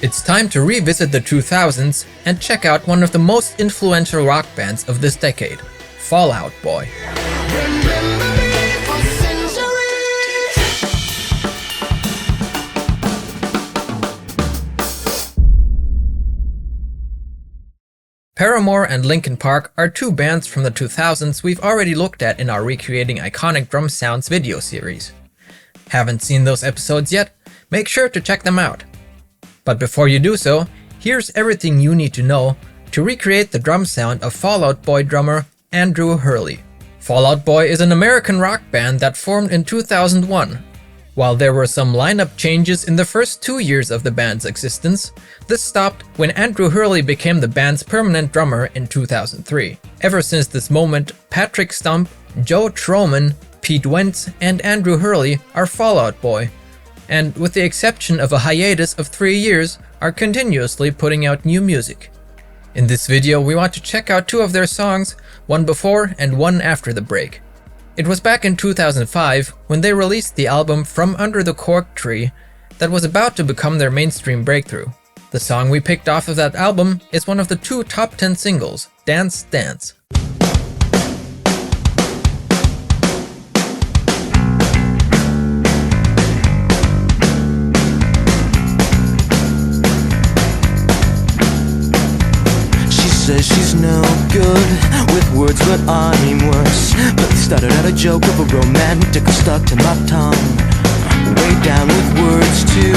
It's time to revisit the 2000s and check out one of the most influential rock bands of this decade, Fall Out Boy. Paramore and Linkin Park are two bands from the 2000s we've already looked at in our Recreating Iconic Drum Sounds video series. Haven't seen those episodes yet? Make sure to check them out. But before you do so, here's everything you need to know to recreate the drum sound of Fall Out Boy drummer Andrew Hurley. Fall Out Boy is an American rock band that formed in 2001. While there were some lineup changes in the first 2 years of the band's existence, this stopped when Andrew Hurley became the band's permanent drummer in 2003. Ever since this moment, Patrick Stump, Joe Troman, Pete Wentz, and Andrew Hurley are Fall Out Boy, and with the exception of a hiatus of 3 years, are continuously putting out new music. In this video, we want to check out two of their songs, one before and one after the break. It was back in 2005 when they released the album From Under the Cork Tree that was about to become their mainstream breakthrough. The song we picked off of that album is one of the two top 10 singles, Dance Dance. Says she's no good with words, but I'm worse. But it started out a joke of a romantic stuck to my tongue. Way down with words too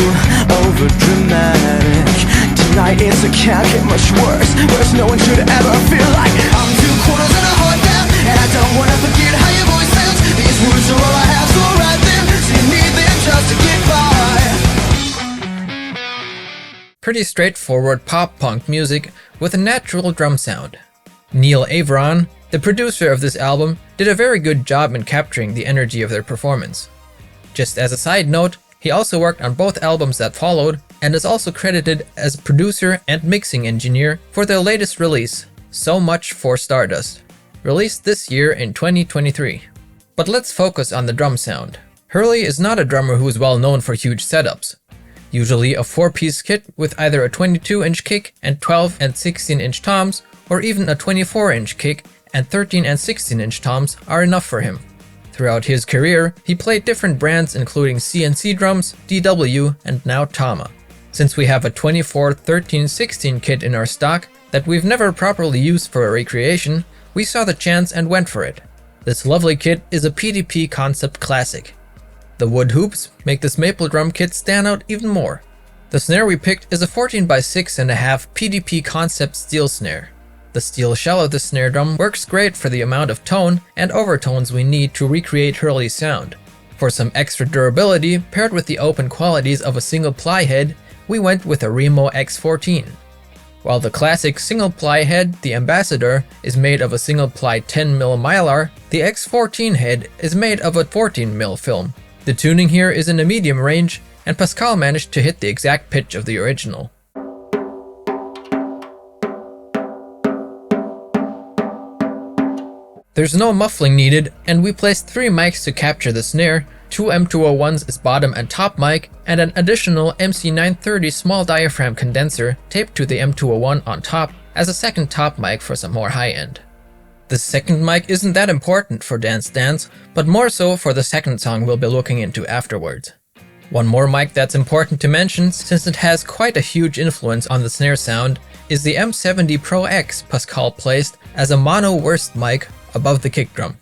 over dramatic. Tonight it's a can't get much worse. Worse, no one should ever feel like I'm 2 quarters and a heart down, and I don't wanna forget how your voice sounds. These words are all I have, so write them. So you need them just to get by. Pretty straightforward pop-punk music with a natural drum sound. Neil Averon, the producer of this album, did a very good job in capturing the energy of their performance. Just as a side note, he also worked on both albums that followed and is also credited as producer and mixing engineer for their latest release, So Much for Stardust, released this year in 2023. But let's focus on the drum sound. Hurley is not a drummer who is well known for huge setups. Usually a 4-piece kit with either a 22-inch kick and 12 and 16-inch toms, or even a 24-inch kick and 13 and 16-inch toms are enough for him. Throughout his career, he played different brands including CNC drums, DW, and now Tama. Since we have a 24, 13, 16 kit in our stock that we've never properly used for a recreation, we saw the chance and went for it. This lovely kit is a PDP Concept Classic. The wood hoops make this maple drum kit stand out even more. The snare we picked is a 14x6.5 PDP Concept Steel snare. The steel shell of the snare drum works great for the amount of tone and overtones we need to recreate Hurley's sound. For some extra durability paired with the open qualities of a single ply head, we went with a Remo X14. While the classic single ply head, the Ambassador, is made of a single ply 10mm Mylar, the X14 head is made of a 14mm film. The tuning here is in a medium range, and Pascal managed to hit the exact pitch of the original. There's no muffling needed, and we placed 3 mics to capture the snare, 2 M201s as bottom and top mic, and an additional MC930 small diaphragm condenser taped to the M201 on top as a second top mic for some more high-end. The second mic isn't that important for Dance Dance, but more so for the second song we'll be looking into afterwards. One more mic that's important to mention, since it has quite a huge influence on the snare sound, is the M70 Pro X Pascal placed as a mono wurst mic above the kick drum.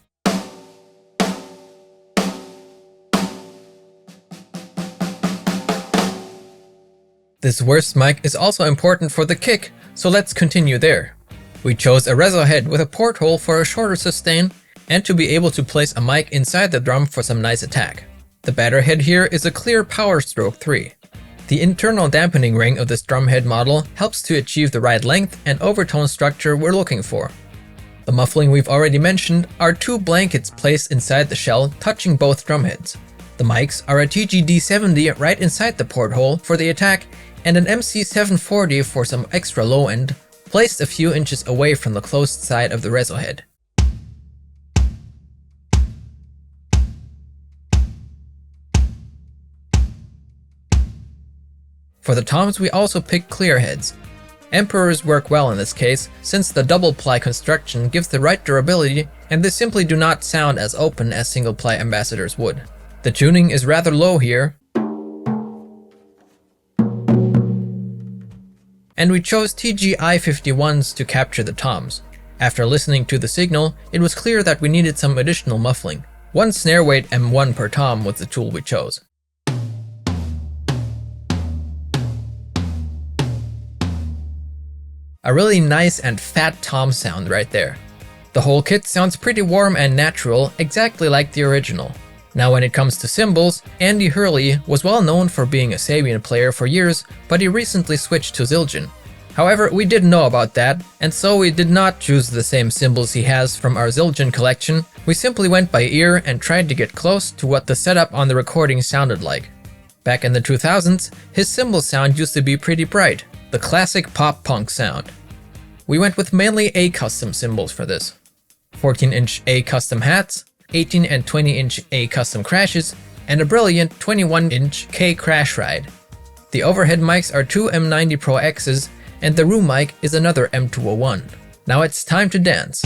This wurst mic is also important for the kick, so let's continue there. We chose a reso head with a porthole for a shorter sustain and to be able to place a mic inside the drum for some nice attack. The batter head here is a clear Power Stroke 3. The internal dampening ring of this drum head model helps to achieve the right length and overtone structure we're looking for. The muffling we've already mentioned are 2 blankets placed inside the shell touching both drum heads. The mics are a TGD70 right inside the porthole for the attack and an MC740 for some extra low end, placed a few inches away from the closed side of the reso head. For the toms, we also picked clear heads. Emperors work well in this case, since the double-ply construction gives the right durability and they simply do not sound as open as single-ply ambassadors would. The tuning is rather low here, and we chose TG-I51s to capture the toms. After listening to the signal, it was clear that we needed some additional muffling. One snare weight M1 per tom was the tool we chose. A really nice and fat tom sound right there. The whole kit sounds pretty warm and natural, exactly like the original. Now when it comes to cymbals, Andy Hurley was well known for being a Sabian player for years, but he recently switched to Zildjian. However, we didn't know about that, and so we did not choose the same cymbals he has from our Zildjian collection. We simply went by ear and tried to get close to what the setup on the recording sounded like. Back in the 2000s, his cymbal sound used to be pretty bright, the classic pop-punk sound. We went with mainly A custom cymbals for this. 14-inch A custom hats, 18 and 20-inch A custom crashes, and a brilliant 21-inch K crash ride. The overhead mics are two M90 Pro X's, and the room mic is another M201. Now it's time to dance.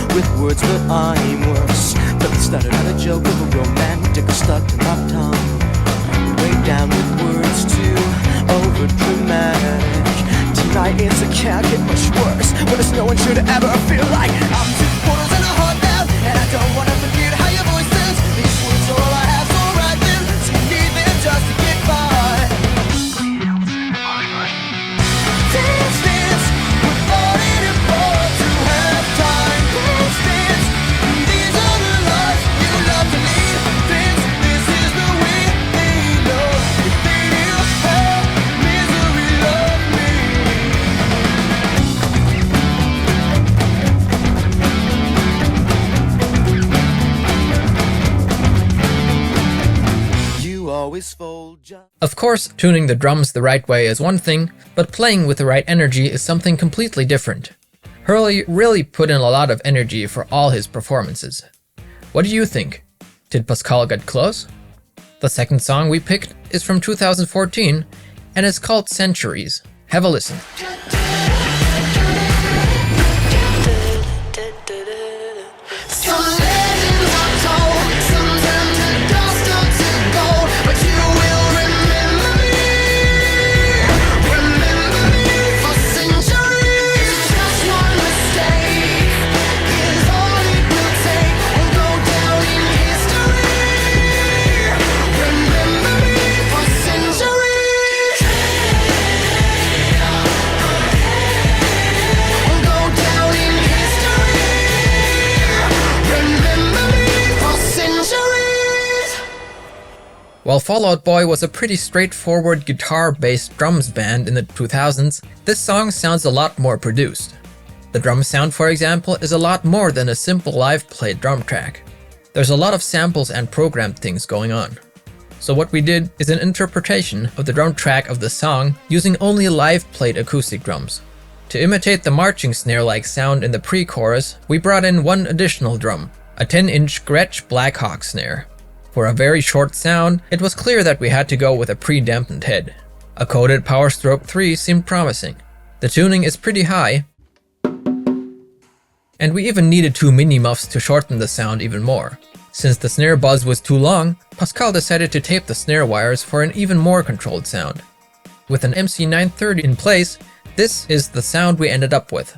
With words, but I'm worse. But it started out a joke of a romantic stuck to my tongue. Way down with words too over dramatic. Tonight it's a can't get much worse. When there's no one sure to ever feel like I'm two portals and a heart now, and I don't wanna forget how your voice sounds. These words are all I have, so write them. So you need them just to get by. Dance, dance, with all in it for to have time. Of course, tuning the drums the right way is one thing, but playing with the right energy is something completely different. Hurley really put in a lot of energy for all his performances. What do you think? Did Pascal get close? The second song we picked is from 2014 and is called Cnturies. Have a listen. While Fall Out Boy was a pretty straightforward guitar-based drums band in the 2000s, this song sounds a lot more produced. The drum sound, for example, is a lot more than a simple live-played drum track. There's a lot of samples and programmed things going on. So what we did is an interpretation of the drum track of the song using only live-played acoustic drums. To imitate the marching snare-like sound in the pre-chorus, we brought in one additional drum, a 10-inch Gretsch Blackhawk snare. For a very short sound, it was clear that we had to go with a pre-dampened head. A coded Power Stroke 3 seemed promising. The tuning is pretty high, and we even needed two mini muffs to shorten the sound even more. Since the snare buzz was too long, Pascal decided to tape the snare wires for an even more controlled sound. With an MC930 in place, this is the sound we ended up with.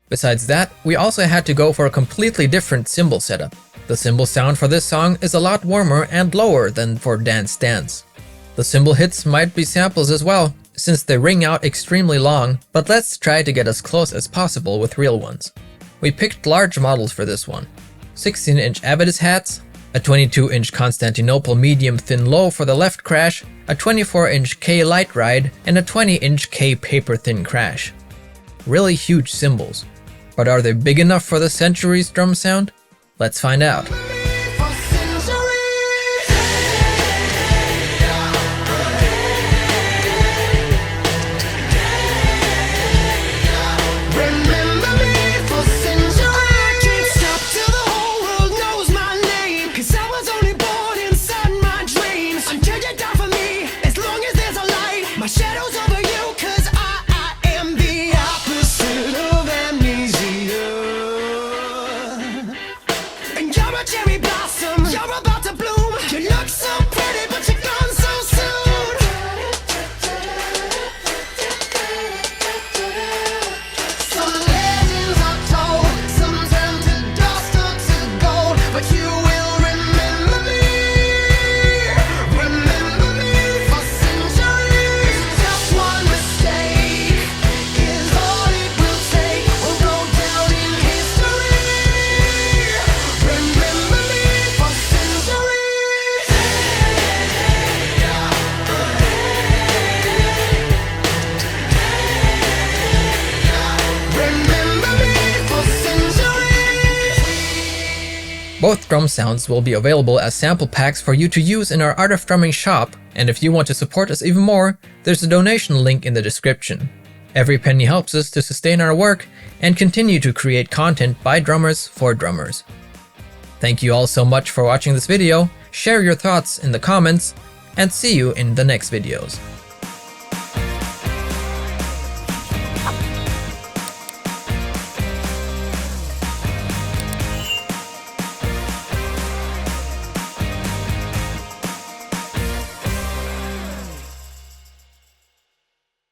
Besides that, we also had to go for a completely different cymbal setup. The cymbal sound for this song is a lot warmer and lower than for Dance Dance. The cymbal hits might be samples as well, since they ring out extremely long, but let's try to get as close as possible with real ones. We picked large models for this one. 16-inch Avedis Hats, a 22-inch Constantinople medium thin low for the left crash, a 24-inch K light ride, and a 20-inch K paper thin crash. Really huge cymbals. But are they big enough for the Cnturies drum sound? Let's find out. Both drum sounds will be available as sample packs for you to use in our Art of Drumming shop, and if you want to support us even more, there's a donation link in the description. Every penny helps us to sustain our work and continue to create content by drummers for drummers. Thank you all so much for watching this video, share your thoughts in the comments, and see you in the next videos.